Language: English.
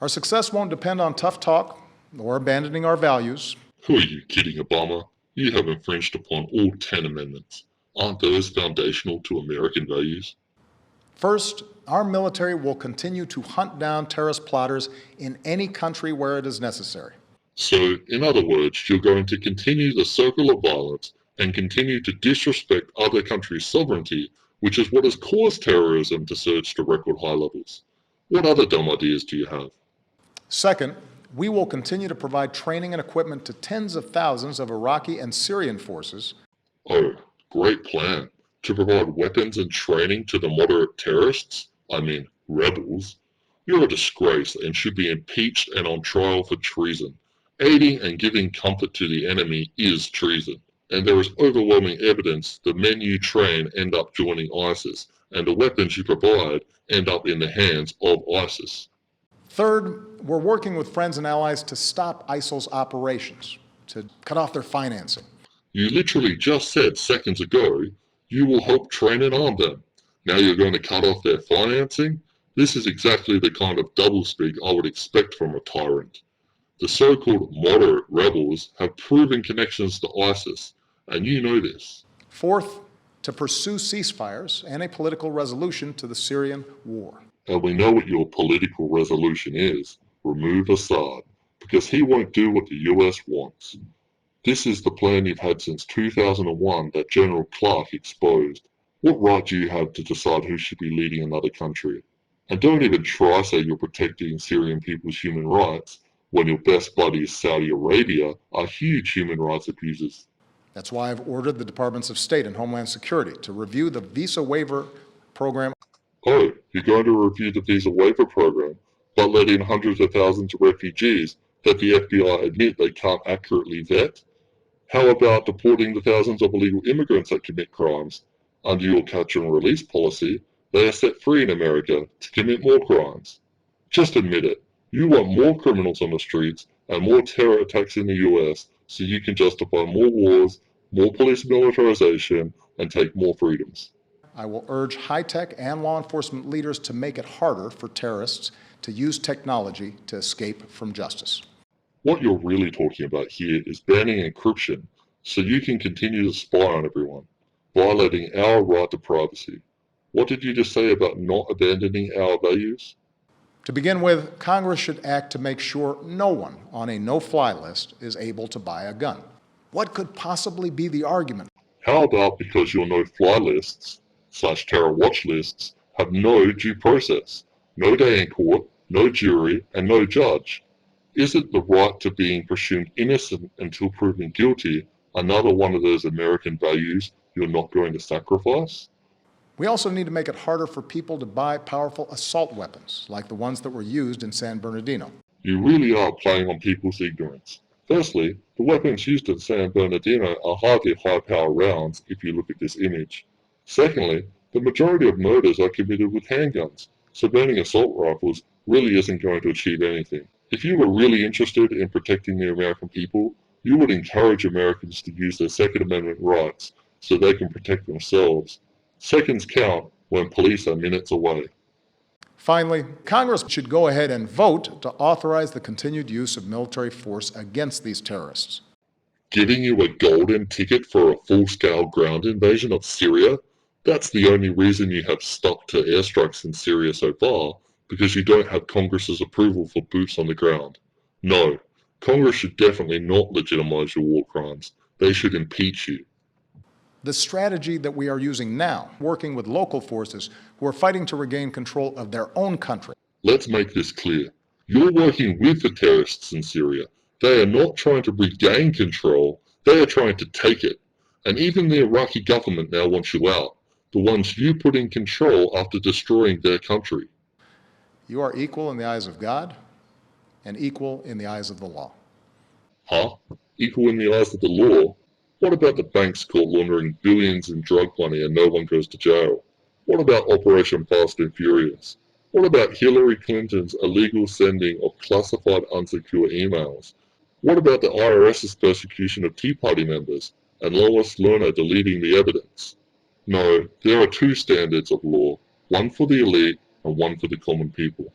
Our success won't depend on tough talk or abandoning our values. Who are you kidding, Obama? You have infringed upon all 10 amendments. Aren't those foundational to American values? First, our military will continue to hunt down terrorist plotters in any country where it is necessary. So, in other words, you're going to continue the circle of violence and continue to disrespect other countries' sovereignty, which is what has caused terrorism to surge to record high levels. What other dumb ideas do you have? Second, we will continue to provide training and equipment to tens of thousands of Iraqi and Syrian forces. Oh, great plan. To provide weapons and training to the moderate terrorists? I mean, rebels. You're a disgrace and should be impeached and on trial for treason. Aiding and giving comfort to the enemy is treason, and there is overwhelming evidence the men you train end up joining ISIS, and the weapons you provide end up in the hands of ISIS. Third, we're working with friends and allies to stop ISIL's operations, to cut off their financing. You literally just said seconds ago you will help train and arm them. Now you're going to cut off their financing? This is exactly the kind of doublespeak I would expect from a tyrant. The so-called moderate rebels have proven connections to ISIS, and you know this. Fourth, to pursue ceasefires and a political resolution to the Syrian war. And we know what your political resolution is. Remove Assad, because he won't do what the US wants. This is the plan you've had since 2001 that General Clark exposed. What right do you have to decide who should be leading another country? And don't even try say you're protecting Syrian people's human rights when your best buddies Saudi Arabia are huge human rights abusers. That's why I've ordered the Departments of State and Homeland Security to review the visa waiver program. Oh, you're going to review the visa waiver program, but let in hundreds of thousands of refugees that the FBI admit they can't accurately vet? How about deporting the thousands of illegal immigrants that commit crimes? Under your catch and release policy, they are set free in America to commit more crimes. Just admit it. You want more criminals on the streets and more terror attacks in the US so you can justify more wars, more police militarization, and take more freedoms. I will urge high-tech and law enforcement leaders to make it harder for terrorists to use technology to escape from justice. What you're really talking about here is banning encryption so you can continue to spy on everyone, violating our right to privacy. What did you just say about not abandoning our values? To begin with, Congress should act to make sure no one on a no-fly list is able to buy a gun. What could possibly be the argument? How about because your no-fly lists / terror watch lists have no due process, no day in court, no jury, and no judge? Isn't the right to being presumed innocent until proven guilty another one of those American values you're not going to sacrifice? We also need to make it harder for people to buy powerful assault weapons, like the ones that were used in San Bernardino. You really are playing on people's ignorance. Firstly, the weapons used at San Bernardino are hardly high-power rounds if you look at this image. Secondly, the majority of murders are committed with handguns, so banning assault rifles really isn't going to achieve anything. If you were really interested in protecting the American people, you would encourage Americans to use their Second Amendment rights so they can protect themselves. Seconds count when police are minutes away. Finally, Congress should go ahead and vote to authorize the continued use of military force against these terrorists. Giving you a golden ticket for a full-scale ground invasion of Syria? That's the only reason you have stuck to airstrikes in Syria so far, because you don't have Congress's approval for boots on the ground. No, Congress should definitely not legitimize your war crimes. They should impeach you. The strategy that we are using now, working with local forces who are fighting to regain control of their own country. Let's make this clear. You're working with the terrorists in Syria. They are not trying to regain control, they are trying to take it. And even the Iraqi government now wants you out, the ones you put in control after destroying their country. You are equal in the eyes of God and equal in the eyes of the law. Huh? Equal in the eyes of the law? What about the banks caught laundering billions in drug money and no one goes to jail? What about Operation Fast and Furious? What about Hillary Clinton's illegal sending of classified unsecure emails? What about the IRS's persecution of Tea Party members and Lois Lerner deleting the evidence? No, there are two standards of law, one for the elite and one for the common people.